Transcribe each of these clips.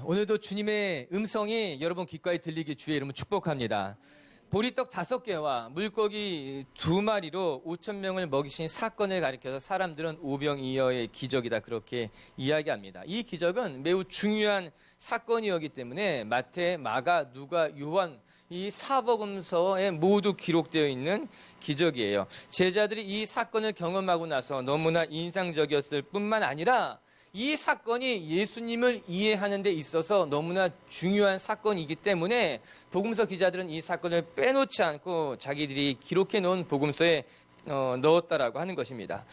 오늘도 주님의 음성이 여러분 귓가에 들리기 주의 이름을 축복합니다. 보리떡 5개와 물고기 2마리로 5,000명을 먹이신 사건을 가리켜서 사람들은 오병이어의 기적이다 그렇게 이야기합니다. 이 기적은 매우 중요한 사건이었기 때문에 마태, 마가, 누가, 요한 이 사복음서에 모두 기록되어 있는 기적이에요. 제자들이 이 사건을 경험하고 나서 너무나 인상적이었을 뿐만 아니라 이 사건이 예수님을 이해하는 데 있어서 너무나 중요한 사건이기 때문에 복음서 기자들은 이 사건을 빼놓지 않고 자기들이 기록해 놓은 복음서에 넣었다라고 하는 것입니다.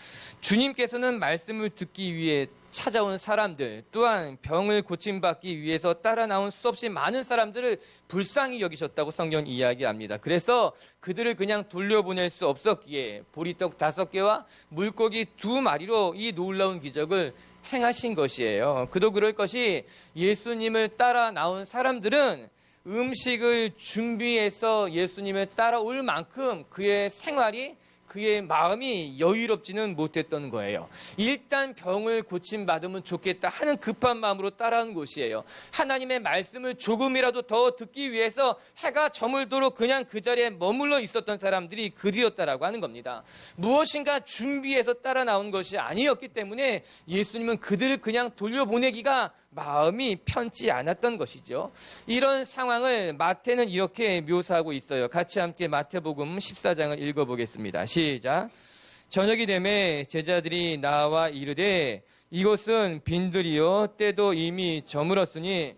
주님께서는 말씀을 듣기 위해 찾아온 사람들, 또한 병을 고침받기 위해서 따라 나온 수없이 많은 사람들을 불쌍히 여기셨다고 성경 이야기합니다. 그래서 그들을 그냥 돌려보낼 수 없었기에 보리떡 5개와 물고기 2마리로 이 놀라운 기적을 행하신 것이에요. 그도 그럴 것이 예수님을 따라 나온 사람들은 음식을 준비해서 예수님을 따라올 만큼 그의 생활이 그의 마음이 여유롭지는 못했던 거예요. 일단 병을 고침받으면 좋겠다 하는 급한 마음으로 따라온 곳이에요. 하나님의 말씀을 조금이라도 더 듣기 위해서 해가 저물도록 그냥 그 자리에 머물러 있었던 사람들이 그들이었다라고 하는 겁니다. 무엇인가 준비해서 따라 나온 것이 아니었기 때문에 예수님은 그들을 그냥 돌려보내기가 마음이 편치 않았던 것이죠. 이런 상황을 마태는 이렇게 묘사하고 있어요. 같이 함께 마태복음 14장을 읽어보겠습니다. 시작. 저녁이 되매 제자들이 나와 이르되 이곳은 빈들이요 때도 이미 저물었으니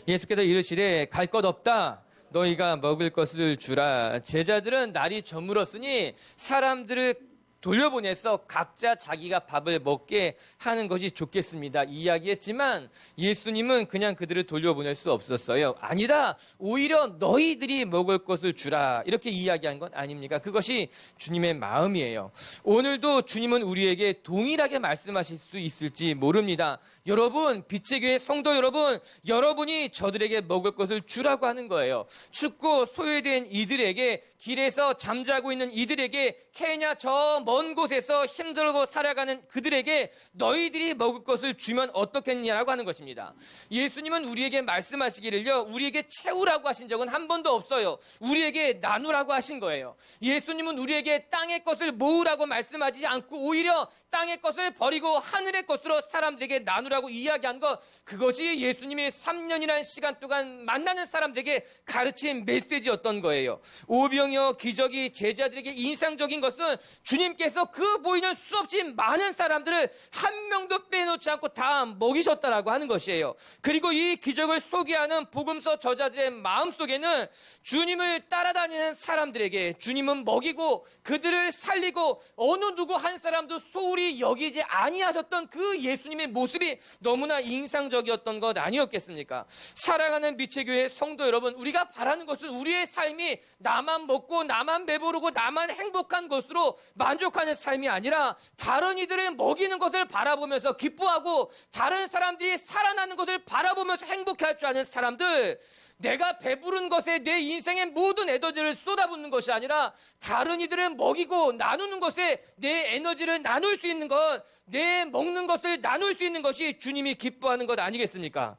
예수께서 이르시되 갈 것 없다. 너희가 먹을 것을 주라. 제자들은 날이 저물었으니 사람들을 돌려보내서 각자 자기가 밥을 먹게 하는 것이 좋겠습니다. 이야기했지만 예수님은 그냥 그들을 돌려보낼 수 없었어요. 아니다. 오히려 너희들이 먹을 것을 주라. 이렇게 이야기한 건 아닙니까? 그것이 주님의 마음이에요. 오늘도 주님은 우리에게 동일하게 말씀하실 수 있을지 모릅니다. 여러분, 빛의 교회 성도 여러분, 여러분이 저들에게 먹을 것을 주라고 하는 거예요. 춥고 소외된 이들에게, 길에서 잠자고 있는 이들에게, 케냐 저 먼 곳에서 힘들고 살아가는 그들에게 너희들이 먹을 것을 주면 어떻겠냐라고 하는 것입니다. 예수님은 우리에게 말씀하시기를요, 우리에게 채우라고 하신 적은 한 번도 없어요. 우리에게 나누라고 하신 거예요. 예수님은 우리에게 땅의 것을 모으라고 말씀하지 않고 오히려 땅의 것을 버리고 하늘의 것으로 사람들에게 나누라고 이야기한 것, 그것이 예수님이 3년이라는 시간 동안 만나는 사람들에게 가르친 메시지였던 거예요. 오병이어 기적이 제자들에게 인상적인 것은 주님께서 그 보이는 수없이 많은 사람들을 한 명도 빼놓지 않고 다 먹이셨다라고 하는 것이에요. 그리고 이 기적을 소개하는 복음서 저자들의 마음속에는 주님을 따라다니는 사람들에게 주님은 먹이고 그들을 살리고 어느 누구 한 사람도 소홀히 여기지 아니하셨던 그 예수님의 모습이 너무나 인상적이었던 것 아니었겠습니까? 사랑하는 빛의 교회 성도 여러분, 우리가 바라는 것은 우리의 삶이 나만 먹고 나만 배부르고 나만 행복한 것으로 만족하는 삶이 아니라 다른 이들을 먹이는 것을 바라보면서 기뻐하고 다른 사람들이 살아나는 것을 바라보면서 행복해할 줄 아는 사람들, 내가 배부른 것에 내 인생의 모든 에너지를 쏟아붓는 것이 아니라 다른 이들을 먹이고 나누는 것에 내 에너지를 나눌 수 있는 것, 내 먹는 것을 나눌 수 있는 것이 주님이 기뻐하는 것 아니겠습니까?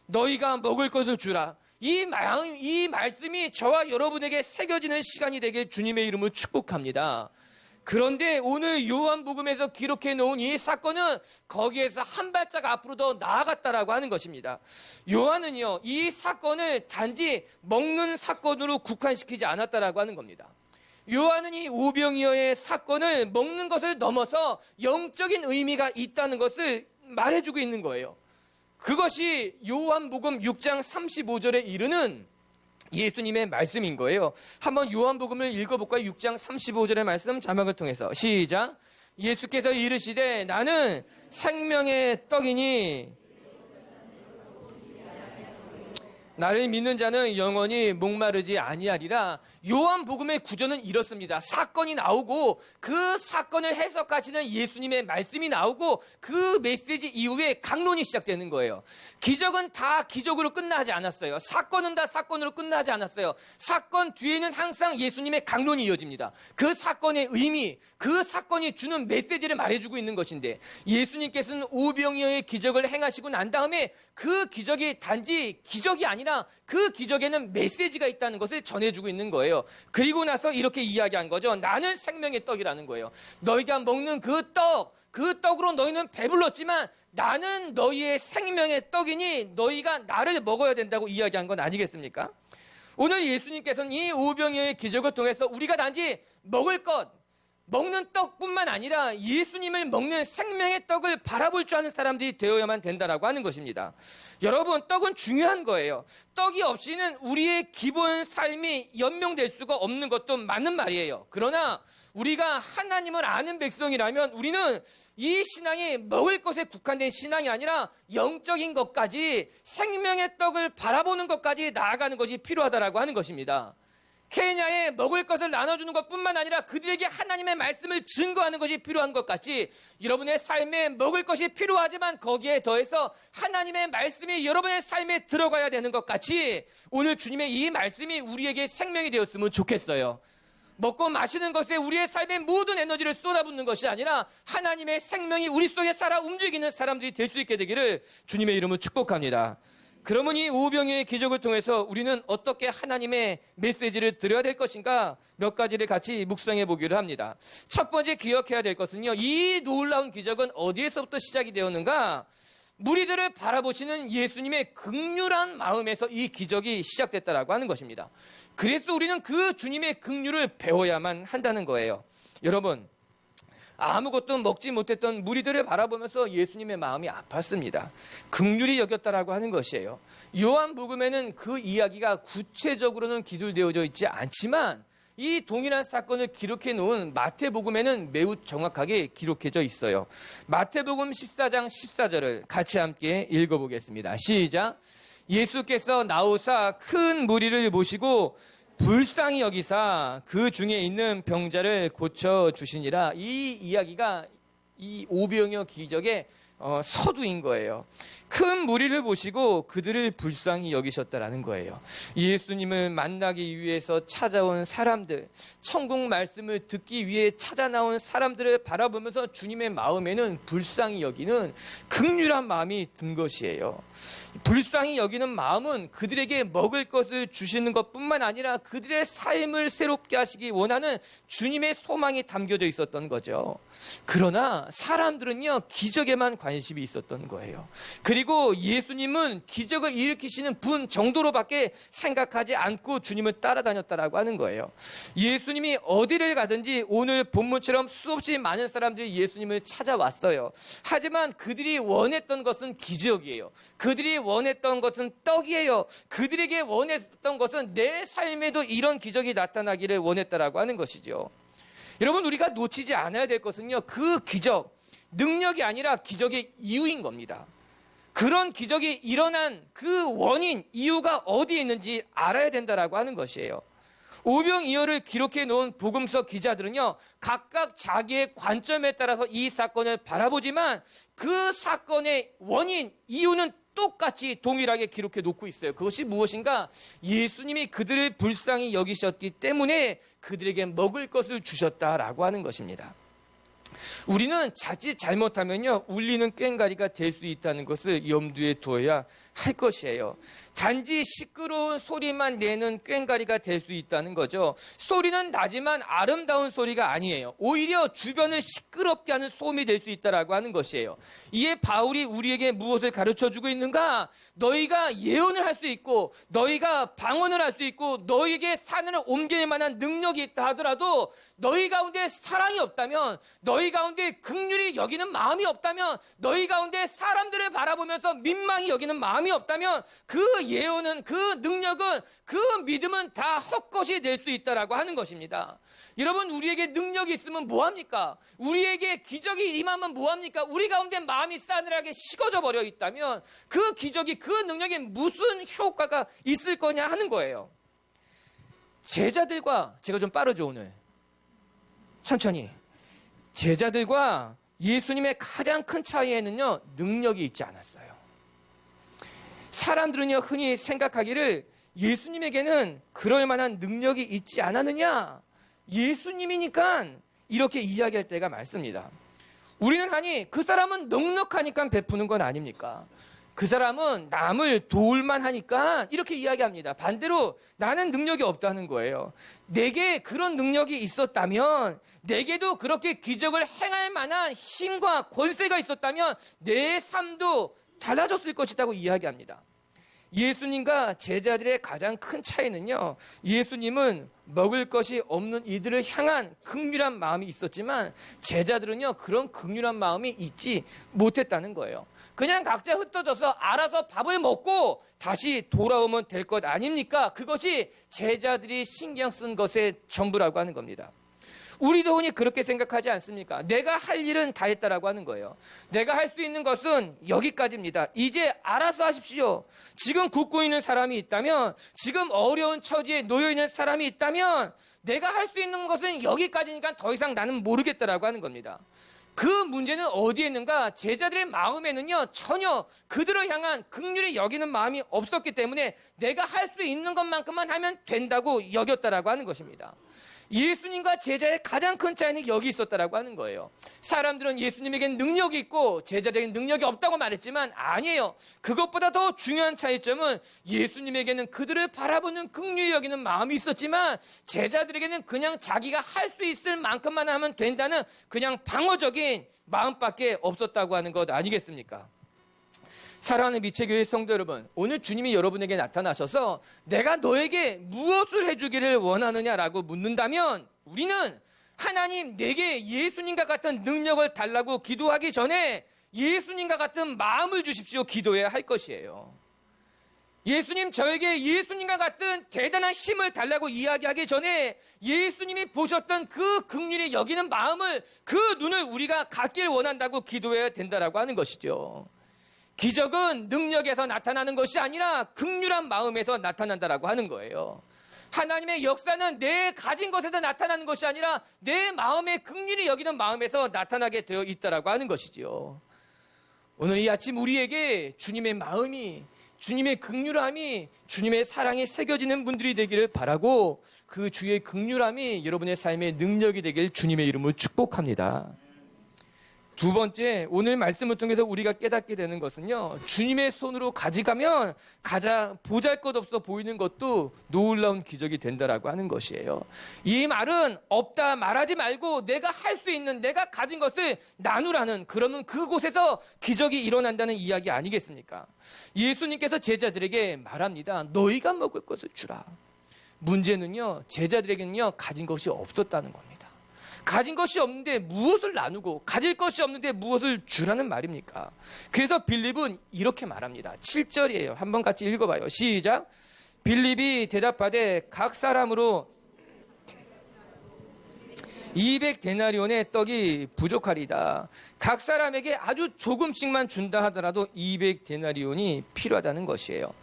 너희가 먹을 것을 주라. 이 말씀이 저와 여러분에게 새겨지는 시간이 되길 주님의 이름으로 축복합니다. 그런데 오늘 요한복음에서 기록해 놓은 이 사건은 거기에서 한 발짝 앞으로 더 나아갔다라고 하는 것입니다. 요한은요, 이 사건을 단지 먹는 사건으로 국한시키지 않았다라고 하는 겁니다. 요한은 이 오병이어의 사건을 먹는 것을 넘어서 영적인 의미가 있다는 것을 말해주고 있는 거예요. 그것이 요한복음 6장 35절에 이르는 예수님의 말씀인 거예요. 한번 요한복음을 읽어볼까요? 6장 35절의 말씀 자막을 통해서 시작. 예수께서 이르시되 나는 생명의 떡이니 나를 믿는 자는 영원히 목마르지 아니하리라. 요한복음의 구조는 이렇습니다. 사건이 나오고 그 사건을 해석하시는 예수님의 말씀이 나오고 그 메시지 이후에 강론이 시작되는 거예요. 기적은 다 기적으로 끝나지 않았어요. 사건은 다 사건으로 끝나지 않았어요. 사건 뒤에는 항상 예수님의 강론이 이어집니다. 그 사건의 의미, 그 사건이 주는 메시지를 말해주고 있는 것인데, 예수님께서는 오병이어의 기적을 행하시고 난 다음에 그 기적이 단지 기적이 아니라 그 기적에는 메시지가 있다는 것을 전해주고 있는 거예요. 그리고 나서 이렇게 이야기한 거죠. 나는 생명의 떡이라는 거예요. 너희가 먹는 그 떡으로 너희는 배불렀지만 나는 너희의 생명의 떡이니 너희가 나를 먹어야 된다고 이야기한 건 아니겠습니까? 오늘 예수님께서는 이 오병이어의 기적을 통해서 우리가 단지 먹는 떡뿐만 아니라 예수님을 먹는 생명의 떡을 바라볼 줄 아는 사람들이 되어야만 된다라고 하는 것입니다. 여러분, 떡은 중요한 거예요. 떡이 없이는 우리의 기본 삶이 연명될 수가 없는 것도 맞는 말이에요. 그러나 우리가 하나님을 아는 백성이라면 우리는 이 신앙이 먹을 것에 국한된 신앙이 아니라 영적인 것까지, 생명의 떡을 바라보는 것까지 나아가는 것이 필요하다라고 하는 것입니다. 케냐에 먹을 것을 나눠주는 것뿐만 아니라 그들에게 하나님의 말씀을 증거하는 것이 필요한 것 같이, 여러분의 삶에 먹을 것이 필요하지만 거기에 더해서 하나님의 말씀이 여러분의 삶에 들어가야 되는 것 같이, 오늘 주님의 이 말씀이 우리에게 생명이 되었으면 좋겠어요. 먹고 마시는 것에 우리의 삶의 모든 에너지를 쏟아붓는 것이 아니라 하나님의 생명이 우리 속에 살아 움직이는 사람들이 될 수 있게 되기를 주님의 이름으로 축복합니다. 그러면 이 오병이어의 기적을 통해서 우리는 어떻게 하나님의 메시지를 드려야 될 것인가, 몇 가지를 같이 묵상해 보기를 합니다. 첫 번째 기억해야 될 것은요, 이 놀라운 기적은 어디에서부터 시작이 되었는가? 무리들을 바라보시는 예수님의 긍휼한 마음에서 이 기적이 시작됐다라고 하는 것입니다. 그래서 우리는 그 주님의 긍휼을 배워야만 한다는 거예요. 여러분, 아무것도 먹지 못했던 무리들을 바라보면서 예수님의 마음이 아팠습니다. 긍휼히 여겼다라고 하는 것이에요. 요한복음에는 그 이야기가 구체적으로는 기술되어져 있지 않지만 이 동일한 사건을 기록해 놓은 마태복음에는 매우 정확하게 기록해져 있어요. 마태복음 14장 14절을 같이 함께 읽어보겠습니다. 시작. 예수께서 나오사 큰 무리를 모시고 불쌍히 여기사 그 중에 있는 병자를 고쳐주시니라. 이 이야기가 이 오병이어 기적의 서두인 거예요. 큰 무리를 보시고 그들을 불쌍히 여기셨다라는 거예요. 예수님을 만나기 위해서 찾아온 사람들, 천국 말씀을 듣기 위해 찾아 나온 사람들을 바라보면서 주님의 마음에는 불쌍히 여기는 긍휼한 마음이 든 것이에요. 불쌍히 여기는 마음은 그들에게 먹을 것을 주시는 것뿐만 아니라 그들의 삶을 새롭게 하시기 원하는 주님의 소망이 담겨져 있었던 거죠. 그러나 사람들은요, 기적에만 관심이 있었던 거예요. 그리고 예수님은 기적을 일으키시는 분 정도로밖에 생각하지 않고 주님을 따라다녔다라고 하는 거예요. 예수님이 어디를 가든지 오늘 본문처럼 수없이 많은 사람들이 예수님을 찾아왔어요. 하지만 그들이 원했던 것은 기적이에요. 그들이 원했던 것은 떡이에요. 그들에게 원했던 것은 내 삶에도 이런 기적이 나타나기를 원했다라고 하는 것이죠. 여러분, 우리가 놓치지 않아야 될 것은요, 그 기적, 능력이 아니라 기적의 이유인 겁니다. 그런 기적이 일어난 그 원인, 이유가 어디에 있는지 알아야 된다라고 하는 것이에요. 오병이어를 기록해 놓은 복음서 기자들은요, 각각 자기의 관점에 따라서 이 사건을 바라보지만 그 사건의 원인, 이유는 똑같이 동일하게 기록해 놓고 있어요. 그것이 무엇인가? 예수님이 그들을 불쌍히 여기셨기 때문에 그들에게 먹을 것을 주셨다라고 하는 것입니다. 우리는 자칫 잘못하면요, 울리는 꽹과리가 될 수 있다는 것을 염두에 두어야 할 것이에요. 단지 시끄러운 소리만 내는 꽹과리가 될 수 있다는 거죠. 소리는 나지만 아름다운 소리가 아니에요. 오히려 주변을 시끄럽게 하는 소음이 될 수 있다라고 하는 것이에요. 이에 바울이 우리에게 무엇을 가르쳐주고 있는가? 너희가 예언을 할 수 있고 너희가 방언을 할 수 있고 너희에게 산을 옮길 만한 능력이 있다 하더라도 너희 가운데 사랑이 없다면, 너희 가운데 긍휼히 여기는 마음이 없다면, 너희 가운데 사람들을 바라보면서 민망히 여기는 마음이 마음이 없다면 그 예언은, 그 능력은, 그 믿음은 다 헛것이 될 수 있다라고 하는 것입니다. 여러분, 우리에게 능력이 있으면 뭐합니까? 우리에게 기적이 임하면 뭐합니까? 우리 가운데 마음이 싸늘하게 식어져 버려 있다면 그 기적이, 그 능력에 무슨 효과가 있을 거냐 하는 거예요. 제자들과, 제가 좀 빠르죠 오늘, 천천히. 제자들과 예수님의 가장 큰 차이에는요, 능력이 있지 않았어요. 사람들은요, 흔히 생각하기를 예수님에게는 그럴 만한 능력이 있지 않았느냐, 예수님이니까 이렇게 이야기할 때가 많습니다. 우리는 하니 그 사람은 넉넉하니까 베푸는 건 아닙니까? 그 사람은 남을 도울만 하니까 이렇게 이야기합니다. 반대로 나는 능력이 없다는 거예요. 내게 그런 능력이 있었다면, 내게도 그렇게 기적을 행할 만한 힘과 권세가 있었다면 내 삶도 달라졌을 것이라고 이야기합니다. 예수님과 제자들의 가장 큰 차이는요, 예수님은 먹을 것이 없는 이들을 향한 긍휼한 마음이 있었지만 제자들은요, 그런 긍휼한 마음이 있지 못했다는 거예요. 그냥 각자 흩어져서 알아서 밥을 먹고 다시 돌아오면 될 것 아닙니까? 그것이 제자들이 신경 쓴 것의 전부라고 하는 겁니다. 우리도 흔히 그렇게 생각하지 않습니까? 내가 할 일은 다 했다라고 하는 거예요. 내가 할 수 있는 것은 여기까지입니다. 이제 알아서 하십시오. 지금 굶고 있는 사람이 있다면, 지금 어려운 처지에 놓여 있는 사람이 있다면 내가 할 수 있는 것은 여기까지니까 더 이상 나는 모르겠다라고 하는 겁니다. 그 문제는 어디에 있는가? 제자들의 마음에는요, 전혀 그들을 향한 긍휼히 여기는 마음이 없었기 때문에 내가 할 수 있는 것만큼만 하면 된다고 여겼다라고 하는 것입니다. 예수님과 제자의 가장 큰 차이는 여기 있었다라고 하는 거예요. 사람들은 예수님에게는 능력이 있고 제자들에게는 능력이 없다고 말했지만 아니에요. 그것보다 더 중요한 차이점은 예수님에게는 그들을 바라보는 긍휼히 여기는 마음이 있었지만 제자들에게는 그냥 자기가 할 수 있을 만큼만 하면 된다는 그냥 방어적인 마음밖에 없었다고 하는 것 아니겠습니까? 사랑하는 미체교회 성도 여러분, 오늘 주님이 여러분에게 나타나셔서 내가 너에게 무엇을 해주기를 원하느냐라고 묻는다면 우리는 하나님, 내게 예수님과 같은 능력을 달라고 기도하기 전에 예수님과 같은 마음을 주십시오 기도해야 할 것이에요. 예수님, 저에게 예수님과 같은 대단한 힘을 달라고 이야기하기 전에 예수님이 보셨던 그 긍휼히 여기는 마음을, 그 눈을 우리가 갖길 원한다고 기도해야 된다라고 하는 것이죠. 기적은 능력에서 나타나는 것이 아니라 긍휼한 마음에서 나타난다라고 하는 거예요. 하나님의 역사는 내 가진 것에서 나타나는 것이 아니라 내 마음의 긍휼히 여기는 마음에서 나타나게 되어 있다라고 하는 것이지요. 오늘 이 아침 우리에게 주님의 마음이, 주님의 긍휼함이, 주님의 사랑이 새겨지는 분들이 되기를 바라고 그 주의 긍휼함이 여러분의 삶의 능력이 되길 주님의 이름으로 축복합니다. 두 번째, 오늘 말씀을 통해서 우리가 깨닫게 되는 것은요, 주님의 손으로 가져가면 가장 보잘것없어 보이는 것도 놀라운 기적이 된다라고 하는 것이에요. 이 말은 없다 말하지 말고 내가 할 수 있는, 내가 가진 것을 나누라는, 그러면 그곳에서 기적이 일어난다는 이야기 아니겠습니까? 예수님께서 제자들에게 말합니다. 너희가 먹을 것을 주라. 문제는요, 제자들에게는요, 가진 것이 없었다는 겁니다. 가진 것이 없는데 무엇을 나누고, 가질 것이 없는데 무엇을 주라는 말입니까? 그래서 빌립은 이렇게 말합니다. 7절이에요. 한번 같이 읽어봐요. 시작. 빌립이 대답하되 각 사람으로 200데나리온의 떡이 부족하리다. 각 사람에게 아주 조금씩만 준다 하더라도 200데나리온이 필요하다는 것이에요.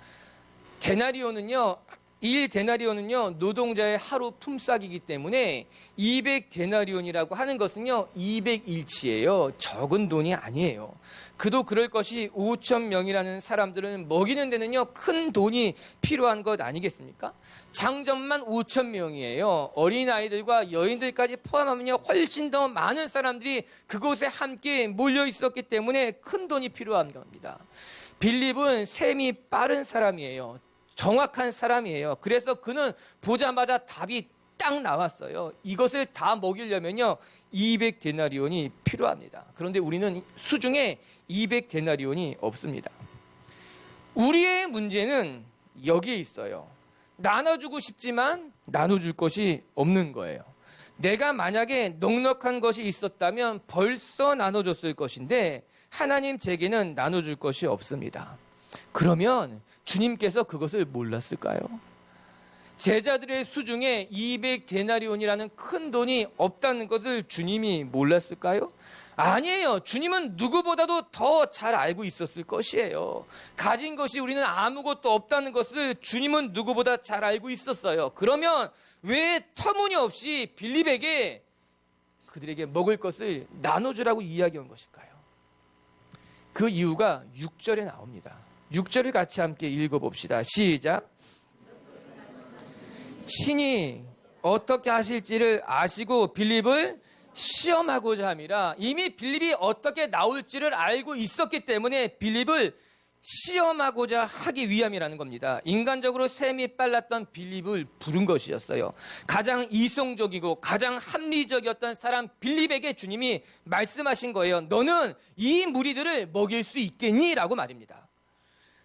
데나리온은요, 1데나리온은요, 노동자의 하루 품삯이기 때문에 200데나리온이라고 하는 것은요, 200일치예요. 적은 돈이 아니에요. 그도 그럴 것이 5,000명이라는 사람들은 먹이는 데는요, 큰 돈이 필요한 것 아니겠습니까? 장점만 5,000명이에요. 어린아이들과 여인들까지 포함하면요, 훨씬 더 많은 사람들이 그곳에 함께 몰려 있었기 때문에 큰 돈이 필요한 겁니다. 빌립은 셈이 빠른 사람이에요. 정확한 사람이에요. 그래서 그는 보자마자 답이 딱 나왔어요. 이것을 다 먹이려면요, 200데나리온이 필요합니다. 그런데 우리는 수중에 200데나리온이 없습니다. 우리의 문제는 여기에 있어요. 나눠주고 싶지만 나눠줄 것이 없는 거예요. 내가 만약에 넉넉한 것이 있었다면 벌써 나눠줬을 것인데 하나님 제게는 나눠줄 것이 없습니다. 그러면 주님께서 그것을 몰랐을까요? 제자들의 수중에 200데나리온이라는 큰 돈이 없다는 것을 주님이 몰랐을까요? 아니에요. 주님은 누구보다도 더 잘 알고 있었을 것이에요. 가진 것이 우리는 아무것도 없다는 것을 주님은 누구보다 잘 알고 있었어요. 그러면 왜 터무니없이 빌립에게 그들에게 먹을 것을 나눠주라고 이야기한 것일까요? 그 이유가 6절에 나옵니다. 6절을 같이 함께 읽어봅시다. 시작. 친히 어떻게 하실지를 아시고 빌립을 시험하고자 함이라. 이미 빌립이 어떻게 나올지를 알고 있었기 때문에 빌립을 시험하고자 하기 위함이라는 겁니다. 인간적으로 셈이 빨랐던 빌립을 부른 것이었어요. 가장 이성적이고 가장 합리적이었던 사람 빌립에게 주님이 말씀하신 거예요. 너는 이 무리들을 먹일 수 있겠니? 라고 말입니다.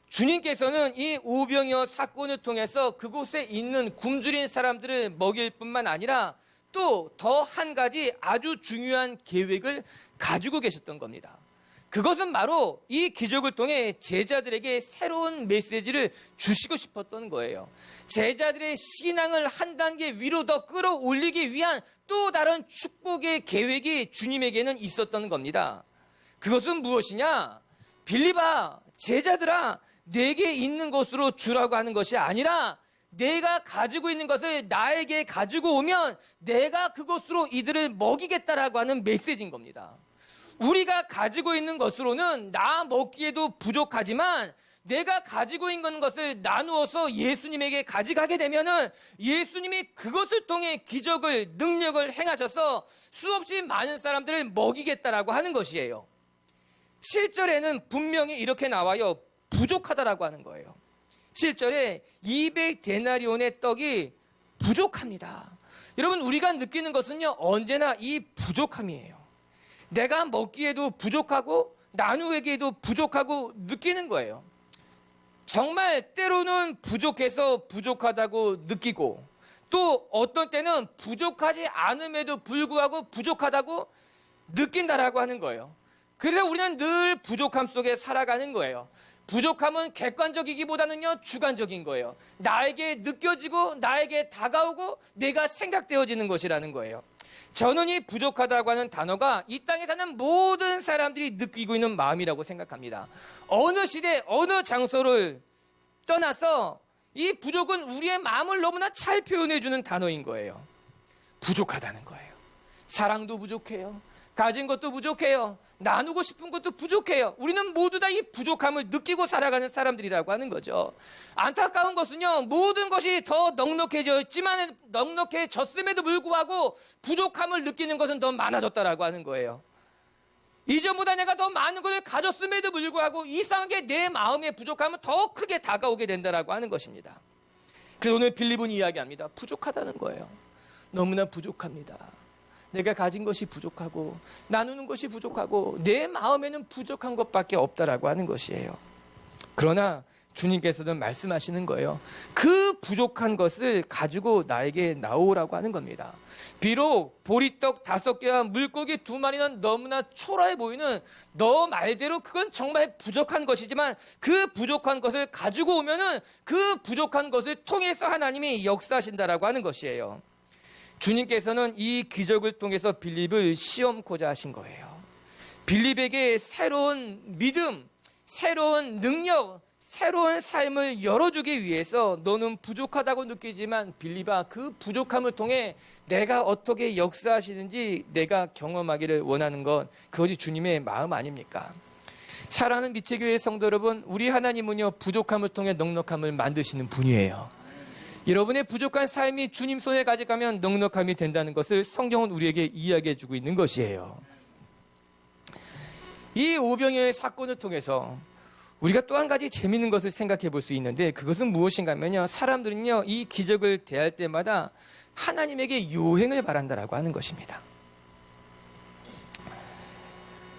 주님께서는 이 오병이어 사건을 통해서 그곳에 있는 굶주린 사람들을 먹일 뿐만 아니라 또 더 한 가지 아주 중요한 계획을 가지고 계셨던 겁니다. 그것은 바로 이 기적을 통해 제자들에게 새로운 메시지를 주시고 싶었던 거예요. 제자들의 신앙을 한 단계 위로 더 끌어올리기 위한 또 다른 축복의 계획이 주님에게는 있었던 겁니다. 그것은 무엇이냐? 빌립아, 제자들아, 내게 있는 것으로 주라고 하는 것이 아니라 내가 가지고 있는 것을 나에게 가지고 오면 내가 그것으로 이들을 먹이겠다라고 하는 메시지인 겁니다. 우리가 가지고 있는 것으로는 나 먹기에도 부족하지만 내가 가지고 있는 것을 나누어서 예수님에게 가져가게 되면은 예수님이 그것을 통해 기적을, 능력을 행하셔서 수없이 많은 사람들을 먹이겠다라고 하는 것이에요. 7절에는 분명히 이렇게 나와요. 부족하다라고 하는 거예요. 7절에 200데나리온의 떡이 부족합니다. 여러분, 우리가 느끼는 것은요, 언제나 이 부족함이에요. 내가 먹기에도 부족하고 나누기에도 부족하고 느끼는 거예요. 정말 때로는 부족해서 부족하다고 느끼고 또 어떤 때는 부족하지 않음에도 불구하고 부족하다고 느낀다라고 하는 거예요. 그래서 우리는 늘 부족함 속에 살아가는 거예요. 부족함은 객관적이기보다는요, 주관적인 거예요. 나에게 느껴지고 나에게 다가오고 내가 생각되어지는 것이라는 거예요. 저는 이 부족하다고 하는 단어가 이 땅에 사는 모든 사람들이 느끼고 있는 마음이라고 생각합니다. 어느 시대, 어느 장소를 떠나서 이 부족은 우리의 마음을 너무나 잘 표현해주는 단어인 거예요. 부족하다는 거예요. 사랑도 부족해요. 가진 것도 부족해요. 나누고 싶은 것도 부족해요. 우리는 모두 다 이 부족함을 느끼고 살아가는 사람들이라고 하는 거죠. 안타까운 것은요, 모든 것이 더 넉넉해졌음에도 불구하고 부족함을 느끼는 것은 더 많아졌다라고 하는 거예요. 이전보다 내가 더 많은 것을 가졌음에도 불구하고 이상하게 내 마음의 부족함은 더 크게 다가오게 된다라고 하는 것입니다. 그래서 오늘 빌립은 이야기합니다. 부족하다는 거예요. 너무나 부족합니다. 내가 가진 것이 부족하고 나누는 것이 부족하고 내 마음에는 부족한 것밖에 없다라고 하는 것이에요. 그러나 주님께서는 말씀하시는 거예요. 그 부족한 것을 가지고 나에게 나오라고 하는 겁니다. 비록 보리떡 5개와 물고기 2마리는 너무나 초라해 보이는 너 말대로 그건 정말 부족한 것이지만 그 부족한 것을 가지고 오면은 그 부족한 것을 통해서 하나님이 역사하신다라고 하는 것이에요. 주님께서는 이 기적을 통해서 빌립을 시험코자 하신 거예요. 빌립에게 새로운 믿음, 새로운 능력, 새로운 삶을 열어주기 위해서 너는 부족하다고 느끼지만 빌립아, 그 부족함을 통해 내가 어떻게 역사하시는지 내가 경험하기를 원하는 것, 그것이 주님의 마음 아닙니까? 사랑하는 미체교회 성도 여러분, 우리 하나님은요, 부족함을 통해 넉넉함을 만드시는 분이에요. 여러분의 부족한 삶이 주님 손에 가져가면 넉넉함이 된다는 것을 성경은 우리에게 이야기해 주고 있는 것이에요. 이 오병이어의 사건을 통해서 우리가 또 한 가지 재미있는 것을 생각해 볼 수 있는데 그것은 무엇인가 하면요, 사람들은요, 이 기적을 대할 때마다 하나님에게 요행을 바란다라고 하는 것입니다.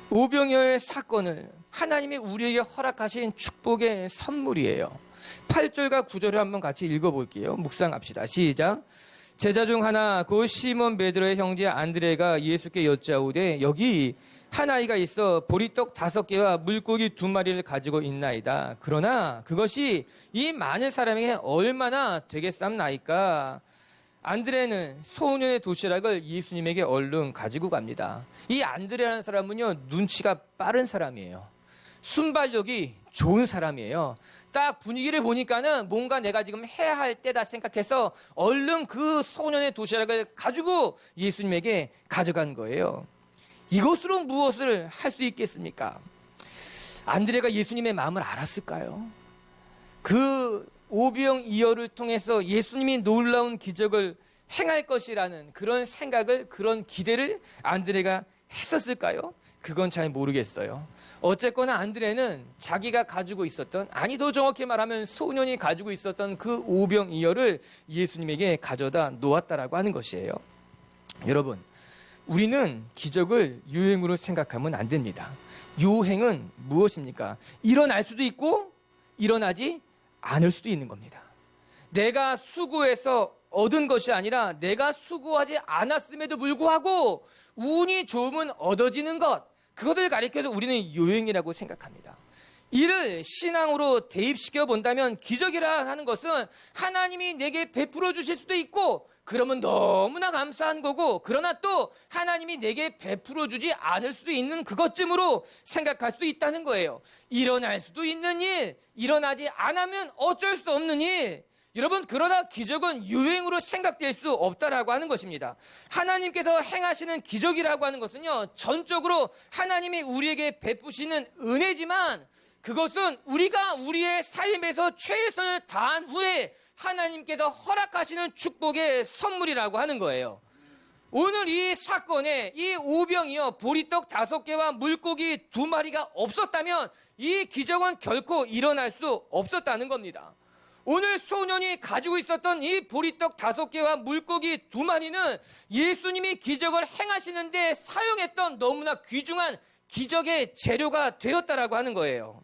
오병이어의 사건을 하나님이 우리에게 허락하신 축복의 선물이에요. 8절과 9절을 한번 같이 읽어볼게요. 묵상합시다. 시작. 제자 중 하나 곧 시몬 베드로의 형제 안드레가 예수께 여짜오되 여기 한 아이가 있어 보리떡 5개와 물고기 2마리를 가지고 있나이다. 그러나 그것이 이 많은 사람에게 얼마나 되겠삼나이까. 안드레는 소년의 도시락을 예수님에게 얼른 가지고 갑니다. 이 안드레라는 사람은요, 눈치가 빠른 사람이에요. 순발력이 좋은 사람이에요. 딱 분위기를 보니까는 뭔가 내가 지금 해야 할 때다 생각해서 얼른 그 소년의 도시락을 가지고 예수님에게 가져간 거예요. 이것으로 무엇을 할 수 있겠습니까? 안드레가 예수님의 마음을 알았을까요? 그 오병이어를 통해서 예수님이 놀라운 기적을 행할 것이라는 그런 생각을, 그런 기대를 안드레가 했었을까요? 그건 잘 모르겠어요. 어쨌거나 안드레는 자기가 가지고 있었던, 아니 더 정확히 말하면 소년이 가지고 있었던 그 오병이어를 예수님에게 가져다 놓았다라고 하는 것이에요. 여러분, 우리는 기적을 유행으로 생각하면 안 됩니다. 유행은 무엇입니까? 일어날 수도 있고 일어나지 않을 수도 있는 겁니다. 내가 수고해서 얻은 것이 아니라 내가 수고하지 않았음에도 불구하고 운이 좋으면 얻어지는 것, 그것을 가리켜서 우리는 요행이라고 생각합니다. 이를 신앙으로 대입시켜 본다면 기적이라 하는 것은 하나님이 내게 베풀어 주실 수도 있고 그러면 너무나 감사한 거고, 그러나 또 하나님이 내게 베풀어 주지 않을 수도 있는 그것쯤으로 생각할 수도 있다는 거예요. 일어날 수도 있는 일, 일어나지 않으면 어쩔 수 없는 일. 여러분, 그러나 기적은 유행으로 생각될 수 없다라고 하는 것입니다. 하나님께서 행하시는 기적이라고 하는 것은요, 전적으로 하나님이 우리에게 베푸시는 은혜지만 그것은 우리가 우리의 삶에서 최선을 다한 후에 하나님께서 허락하시는 축복의 선물이라고 하는 거예요. 오늘 이 사건에 이 오병이어 보리떡 5개와 물고기 2마리가 없었다면 이 기적은 결코 일어날 수 없었다는 겁니다. 오늘 소년이 가지고 있었던 이 보리떡 5개와 물고기 2마리는 예수님이 기적을 행하시는데 사용했던 너무나 귀중한 기적의 재료가 되었다라고 하는 거예요.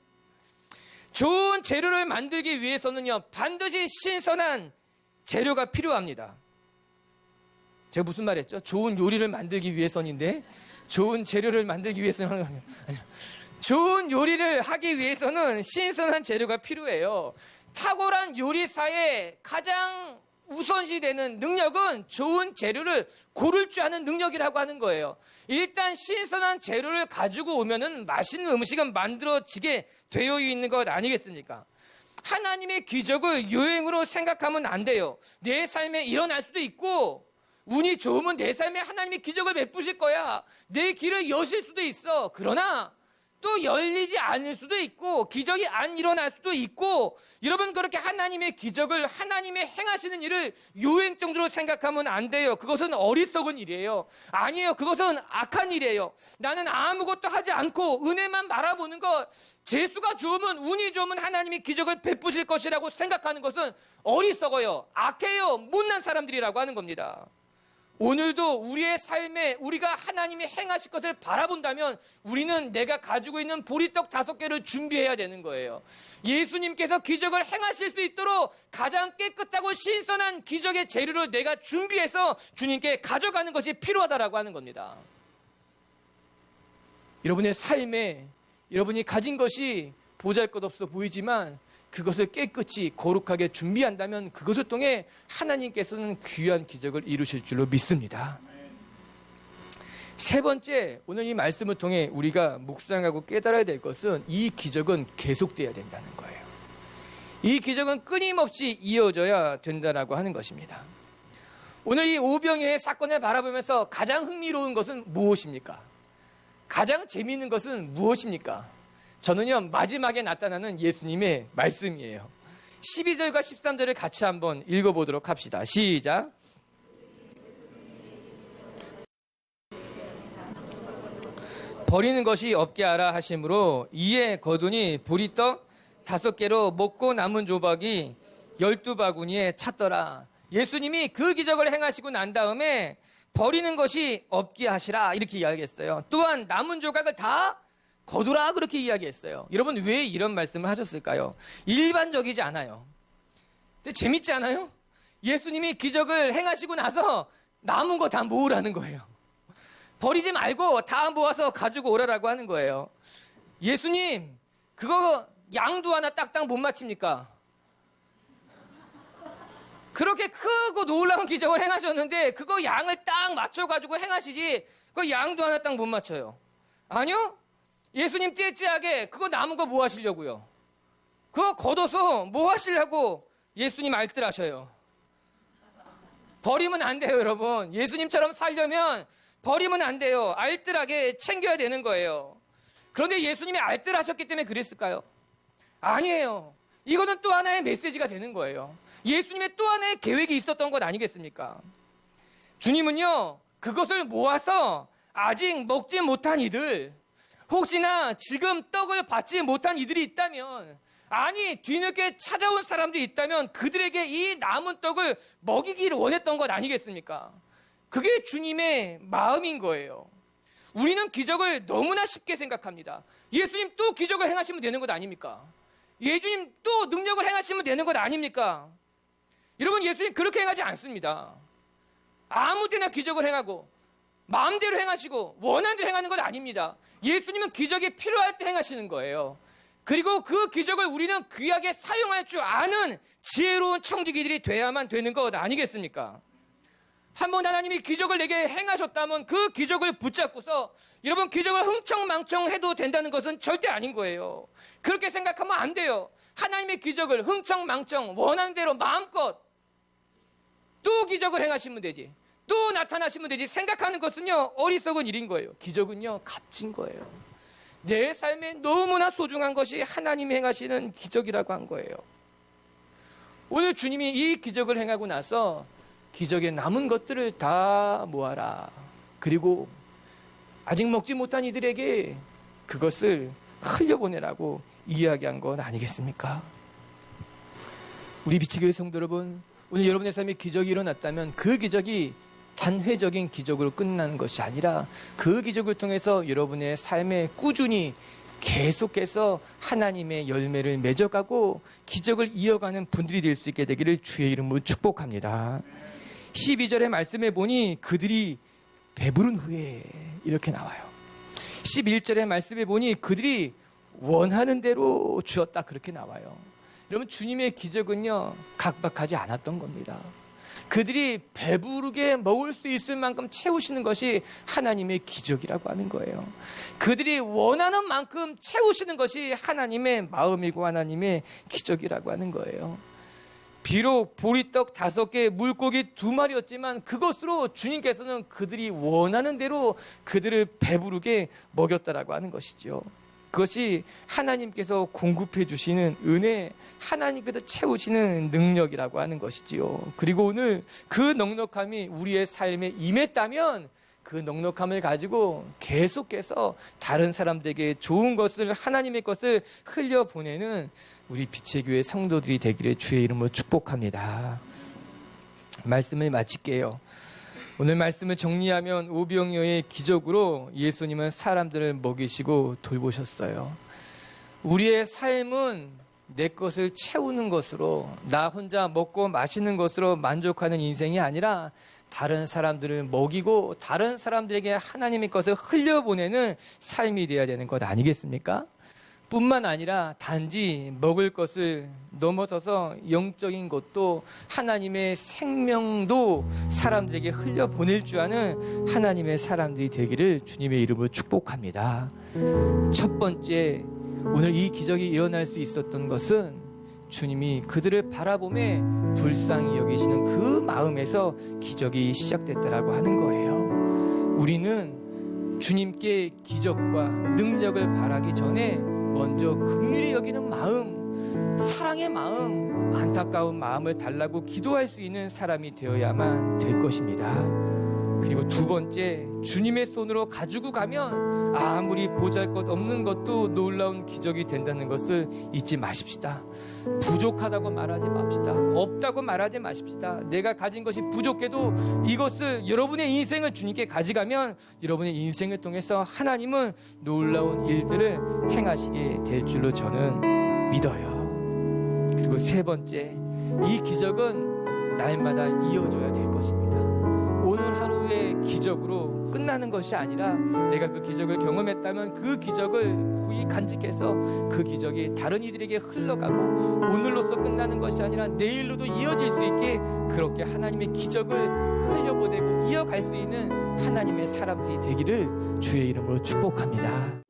좋은 재료를 만들기 위해서는요, 반드시 신선한 재료가 필요합니다. 제가 무슨 말 했죠? 좋은 요리를 만들기 위해서인데, 좋은 재료를 만들기 위해서는, 아니요. 좋은 요리를 하기 위해서는 신선한 재료가 필요해요. 탁월한 요리사의 가장 우선시되는 능력은 좋은 재료를 고를 줄 아는 능력이라고 하는 거예요. 일단 신선한 재료를 가지고 오면은 맛있는 음식은 만들어지게 되어 있는 것 아니겠습니까? 하나님의 기적을 유행으로 생각하면 안 돼요. 내 삶에 일어날 수도 있고, 운이 좋으면 내 삶에 하나님의 기적을 베푸실 거야. 내 길을 여실 수도 있어. 그러나 또 열리지 않을 수도 있고 기적이 안 일어날 수도 있고, 여러분 그렇게 하나님의 기적을, 하나님의 행하시는 일을 유행 정도로 생각하면 안 돼요. 그것은 어리석은 일이에요. 아니에요. 그것은 악한 일이에요. 나는 아무것도 하지 않고 은혜만 바라보는 것, 재수가 좋으면, 운이 좋으면 하나님이 기적을 베푸실 것이라고 생각하는 것은 어리석어요. 악해요. 못난 사람들이라고 하는 겁니다. 오늘도 우리의 삶에 우리가 하나님이 행하실 것을 바라본다면 우리는 내가 가지고 있는 보리떡 5개를 준비해야 되는 거예요. 예수님께서 기적을 행하실 수 있도록 가장 깨끗하고 신선한 기적의 재료를 내가 준비해서 주님께 가져가는 것이 필요하다라고 하는 겁니다. 여러분의 삶에 여러분이 가진 것이 보잘것없어 보이지만 그것을 깨끗이 거룩하게 준비한다면 그것을 통해 하나님께서는 귀한 기적을 이루실 줄로 믿습니다. 세 번째, 오늘 이 말씀을 통해 우리가 묵상하고 깨달아야 될 것은 이 기적은 계속돼야 된다는 거예요. 이 기적은 끊임없이 이어져야 된다라고 하는 것입니다. 오늘 이 오병이어의 사건을 바라보면서 가장 흥미로운 것은 무엇입니까? 가장 재미있는 것은 무엇입니까? 저는요, 마지막에 나타나는 예수님의 말씀이에요. 12절과 13절을 같이 한번 읽어보도록 합시다. 시작. 버리는 것이 없게 하라 하심으로 이에 거두니 보리떡 5개로 먹고 남은 조각이 12바구니에 찼더라. 예수님이 그 기적을 행하시고 난 다음에 버리는 것이 없게 하시라 이렇게 이야기했어요. 또한 남은 조각을 다 거두라 그렇게 이야기했어요. 여러분 왜 이런 말씀을 하셨을까요? 일반적이지 않아요. 근데 재밌지 않아요? 예수님이 기적을 행하시고 나서 남은 거 다 모으라는 거예요. 버리지 말고 다 모아서 가지고 오라라고 하는 거예요. 예수님, 그거 양도 하나 딱딱 못 맞춥니까? 그렇게 크고 놀라운 기적을 행하셨는데 그거 양을 딱 맞춰가지고 행하시지 그거 양도 하나 딱 못 맞춰요. 아니요? 예수님 째째하게 그거 남은 거 뭐 하시려고요? 그거 걷어서 뭐 하시려고 예수님 알뜰하셔요. 버리면 안 돼요, 여러분. 예수님처럼 살려면 버리면 안 돼요. 알뜰하게 챙겨야 되는 거예요. 그런데 예수님이 알뜰하셨기 때문에 그랬을까요? 아니에요. 이거는 또 하나의 메시지가 되는 거예요. 예수님의 또 하나의 계획이 있었던 것 아니겠습니까? 주님은요, 그것을 모아서 아직 먹지 못한 이들, 혹시나 지금 떡을 받지 못한 이들이 있다면, 아니 뒤늦게 찾아온 사람들이 있다면 그들에게 이 남은 떡을 먹이기를 원했던 것 아니겠습니까? 그게 주님의 마음인 거예요. 우리는 기적을 너무나 쉽게 생각합니다. 예수님 또 기적을 행하시면 되는 것 아닙니까? 예수님 또 능력을 행하시면 되는 것 아닙니까? 여러분, 예수님 그렇게 행하지 않습니다. 아무 때나 기적을 행하고 마음대로 행하시고 원하는 대로 행하는 건 아닙니다. 예수님은 기적이 필요할 때 행하시는 거예요. 그리고 그 기적을 우리는 귀하게 사용할 줄 아는 지혜로운 청지기들이 돼야만 되는 것 아니겠습니까? 한번 하나님이 기적을 내게 행하셨다면 그 기적을 붙잡고서 여러분 기적을 흥청망청 해도 된다는 것은 절대 아닌 거예요. 그렇게 생각하면 안 돼요. 하나님의 기적을 흥청망청 원하는 대로 마음껏 또 기적을 행하시면 되지, 또 나타나시면 되지 생각하는 것은요 어리석은 일인 거예요. 기적은요 값진 거예요. 내 삶에 너무나 소중한 것이 하나님이 행하시는 기적이라고 한 거예요. 오늘 주님이 이 기적을 행하고 나서 기적에 남은 것들을 다 모아라. 그리고 아직 먹지 못한 이들에게 그것을 흘려보내라고 이야기한 건 아니겠습니까? 우리 비치교회 성도 여러분, 오늘 여러분의 삶에 기적이 일어났다면 그 기적이 단회적인 기적으로 끝나는 것이 아니라 그 기적을 통해서 여러분의 삶에 꾸준히 계속해서 하나님의 열매를 맺어가고 기적을 이어가는 분들이 될 수 있게 되기를 주의 이름으로 축복합니다. 12절의 말씀에 보니 그들이 배부른 후에 이렇게 나와요. 11절의 말씀에 보니 그들이 원하는 대로 주었다 그렇게 나와요. 여러분, 주님의 기적은요 각박하지 않았던 겁니다. 그들이 배부르게 먹을 수 있을 만큼 채우시는 것이 하나님의 기적이라고 하는 거예요. 그들이 원하는 만큼 채우시는 것이 하나님의 마음이고 하나님의 기적이라고 하는 거예요. 비록 보리떡 5개, 물고기 2마리였지만 그것으로 주님께서는 그들이 원하는 대로 그들을 배부르게 먹였다라고 하는 것이죠. 그것이 하나님께서 공급해 주시는 은혜, 하나님께서 채우시는 능력이라고 하는 것이지요. 그리고 오늘 그 넉넉함이 우리의 삶에 임했다면 그 넉넉함을 가지고 계속해서 다른 사람들에게 좋은 것을, 하나님의 것을 흘려보내는 우리 빛의 교회 성도들이 되기를 주의 이름으로 축복합니다. 말씀을 마칠게요. 오늘 말씀을 정리하면 오병이어의 기적으로 예수님은 사람들을 먹이시고 돌보셨어요. 우리의 삶은 내 것을 채우는 것으로, 나 혼자 먹고 마시는 것으로 만족하는 인생이 아니라 다른 사람들을 먹이고 다른 사람들에게 하나님의 것을 흘려보내는 삶이 되어야 되는 것 아니겠습니까? 뿐만 아니라 단지 먹을 것을 넘어서서 영적인 것도, 하나님의 생명도 사람들에게 흘려보낼 줄 아는 하나님의 사람들이 되기를 주님의 이름으로 축복합니다. 첫 번째, 오늘 이 기적이 일어날 수 있었던 것은 주님이 그들을 바라보며 불쌍히 여기시는 그 마음에서 기적이 시작됐다라고 하는 거예요. 우리는 주님께 기적과 능력을 바라기 전에 먼저 긍휼히 여기는 마음, 사랑의 마음, 안타까운 마음을 달라고 기도할 수 있는 사람이 되어야만 될 것입니다. 그리고 두 번째, 주님의 손으로 가지고 가면 아무리 보잘것 없는 것도 놀라운 기적이 된다는 것을 잊지 마십시다. 부족하다고 말하지 맙시다. 없다고 말하지 마십시다. 내가 가진 것이 부족해도 이것을, 여러분의 인생을 주님께 가져가면 여러분의 인생을 통해서 하나님은 놀라운 일들을 행하시게 될 줄로 저는 믿어요. 그리고 세 번째, 이 기적은 날마다 이어져야 될 것입니다. 오늘 하루의 기적으로 끝나는 것이 아니라 내가 그 기적을 경험했다면 그 기적을 후히 간직해서 그 기적이 다른 이들에게 흘러가고 오늘로서 끝나는 것이 아니라 내일로도 이어질 수 있게 그렇게 하나님의 기적을 흘려보내고 이어갈 수 있는 하나님의 사람들이 되기를 주의 이름으로 축복합니다.